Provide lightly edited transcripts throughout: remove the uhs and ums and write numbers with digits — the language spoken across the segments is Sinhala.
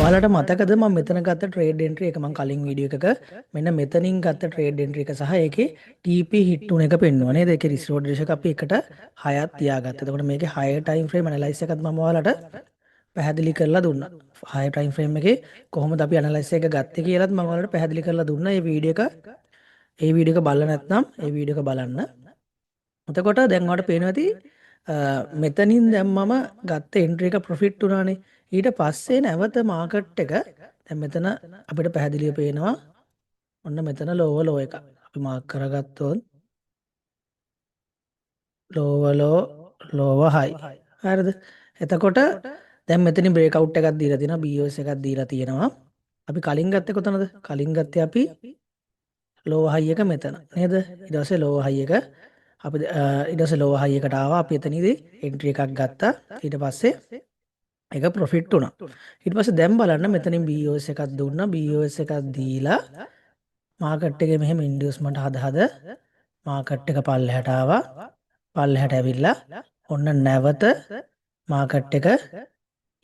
ඔයාලට මතකද මම මෙතන ගත්ත ට්‍රේඩ් එන්ට්‍රි එක මම කලින් වීඩියෝ එකක මෙන්න මෙතනින් ගත්ත ට්‍රේඩ් එන්ට්‍රි එක සහ ඒකේ TP හිට් උන එක පෙන්වුවා නේද? ඒකේ රිස්ක් රෝඩ් රේෂියෝ එක අපි එකට 6ක් තියාගත්තා. එතකොට මේකේ 6 ටයිම් ෆ්‍රේම් ඇනලයිස් එකත් මම ඔයාලට පැහැදිලි කරලා දුන්නා. 6 ටයිම් ෆ්‍රේම් එකේ කොහොමද අපි ඇනලයිස් එක ගත්තේ කියලාත් මම ඔයාලට පැහැදිලි කරලා දුන්නා. ඒ වීඩියෝ එක බලලා නැත්නම් ඒ වීඩියෝ එක බලන්න. එතකොට දැන් ඔයාලට පේනවා ඇති මෙතනින් දැන් මම ගත්ත එන්ට්‍රි එක ප්‍රොෆිට් උනානේ. ඊට පස්සේ නැවත මාකට් එක දැන් මෙතන අපිට පැහැදිලිව පේනවා ඔන්න මෙතන ලෝ එක. අපි මාක් කරගත්තොත් ලෝව හයි. හරිද? එතකොට දැන් මෙතනින් බ්‍රේක් අවුට් එකක් දීලා තියෙනවා, BOS එකක් දීලා තියෙනවා. අපි කලින් ගත්තේ කොතනද? කලින් ගත්තේ අපි ලෝ හයි එක මෙතන නේද? ඊට පස්සේ ලෝ හයි එක අපි ඊට පස්සේ ලෝ හයි එකට ආවා. අපි එතනදී එන්ට්‍රි එකක් ගත්තා. ඊට පස්සේ ඒක ප්‍රොෆිට් වුණා. ඊට පස්සේ දැන් බලන්න මෙතනින් BOS එකක් දුන්නා. BOS එකක් දීලා මාකට් එකේ මෙහෙම ඉන්ඩියුස්මන්ට් හද මාකට් එක පල්ලෙහාට ආවා. පල්ලෙහාට ඇවිල්ලා ඔන්න නැවත මාකට් එක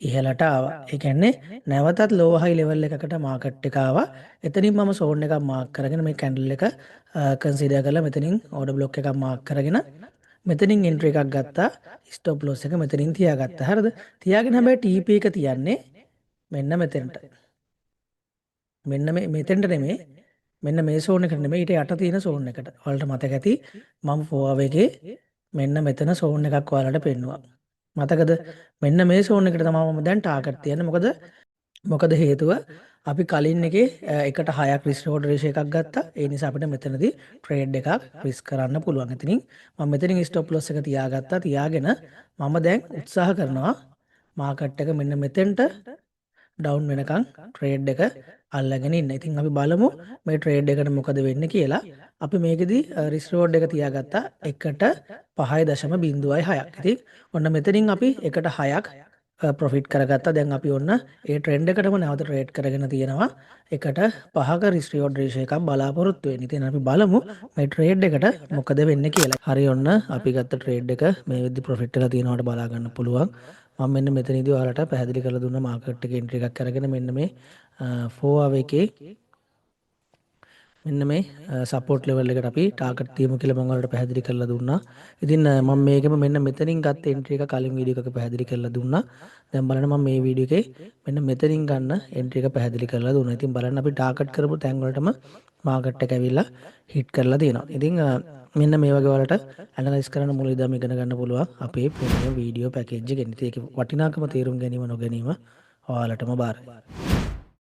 ඉහළට ආවා. ඒ කියන්නේ නැවතත් ලෝ හයි ලෙවල් එකකට මාකට් එක ආවා. එතනින් මම සෝන් එකක් මාක් කරගෙන මේ කැන්ඩල් එක කන්සිඩර් කරලා මෙතනින් ඕඩර් බ්ලොක් එකක් මාක් කරගෙන මෙතනින් එන්ට්‍රි එකක් ගත්තා. ස්ටොප් ලොස් එක මෙතනින් තියාගත්තා. හරිද? තියාගෙන හැබැයි TP එක තියන්නේ මෙන්න මෙතෙන්ට. මෙන්න මෙතෙන්ට නෙමෙයි. මෙන්න මේ සෝන් එකට නෙමෙයි ඊට යට තියෙන සෝන් එකට. ඔයාලට මතක ඇති මම ෆෝවර් එකේ මෙන්න මෙතන සෝන් එකක් ඔයාලට පෙන්නුවා. මතකද? මෙන්න මේ සෝන් එකට තමයි මම දැන් ටාගට් තියන්නේ. මොකද හේතුව අපි කලින් එකේ එකට 6ක් රිස්ක් රෝඩ් රේෂියෝ එකක් ගත්තා. ඒ නිසා අපිට මෙතනදී ට්‍රේඩ් එකක් රිස්ක් කරන්න පුළුවන්. ඉතින් මම මෙතනින් ස්ටොප් ලොස් එක තියාගත්තා. තියාගෙන මම දැන් උත්සාහ කරනවා මාකට් එක මෙන්න මෙතෙන්ට ඩවුන් වෙනකන් ට්‍රේඩ් එක අල්ලගෙන ඉන්න. ඉතින් අපි බලමු මේ ට්‍රේඩ් එකට මොකද වෙන්නේ කියලා. අපි මේකෙදී රිස්ක් රෝඩ් එක තියාගත්තා 1.5.06ක්. ඉතින් ඔන්න මෙතනින් අපි 1.6ක් ප්‍රොෆිට් කරගත්තා. දැන් අපි ඔන්න ඒ ට්‍රෙන්ඩ් එකටම නැවත ට්‍රේඩ් කරගෙන තියෙනවා 1.5ක රිස්ක් රිවෝඩ් රේෂියෝ එකක් බලාපොරොත්තු වෙන්නේ. ඉතින් අපි බලමු මේ ට්‍රේඩ් එකට මොකද වෙන්නේ කියලා. හරි ඔන්න අපි ගත්ත ට්‍රේඩ් එක මේ විදිහට ප්‍රොෆිට් එකලා තියෙනවට බලා ගන්න පුළුවන්. මම මෙන්න මෙතනදී ඔයාලට පැහැදිලි කරලා දුන්න මාකට් එකේ එන්ට්‍රි එකක් අරගෙන මෙන්න මේ 4 hour එකේ මෙන්න මේ සපෝට් ලෙවල් එකට අපි ටාගට් තියමු කියලා මම ඔයාලට පැහැදිලි කරලා දුන්නා. ඉතින් මම මේකෙම මෙන්න මෙතනින් ගත්ත එන්ට්‍රි එක කලින් වීඩියෝ එකක පැහැදිලි කරලා දුන්නා. දැන් බලන්න මම මේ වීඩියෝ එකේ මෙන්න මෙතනින් ගන්න එන්ට්‍රි එක පැහැදිලි කරලා දුන්නා. ඉතින් බලන්න අපි ටාගට් කරපු තැන් වලටම මාකට් එක ඇවිල්ලා හිට් කරලා තියෙනවා. ඉතින් මෙන්න මේ වගේ වලට ඇනලයිස් කරන්න මුල ඉඳන් ඉගෙන ගන්න පුළුවන් අපේ ප්‍රීමියම් වීඩියෝ පැකේජ් එකෙන්. ඉතින් ඒකේ වටිනාකම තේරුම් ගැනීම නොගැනීම ඔයාලටම බාරයි.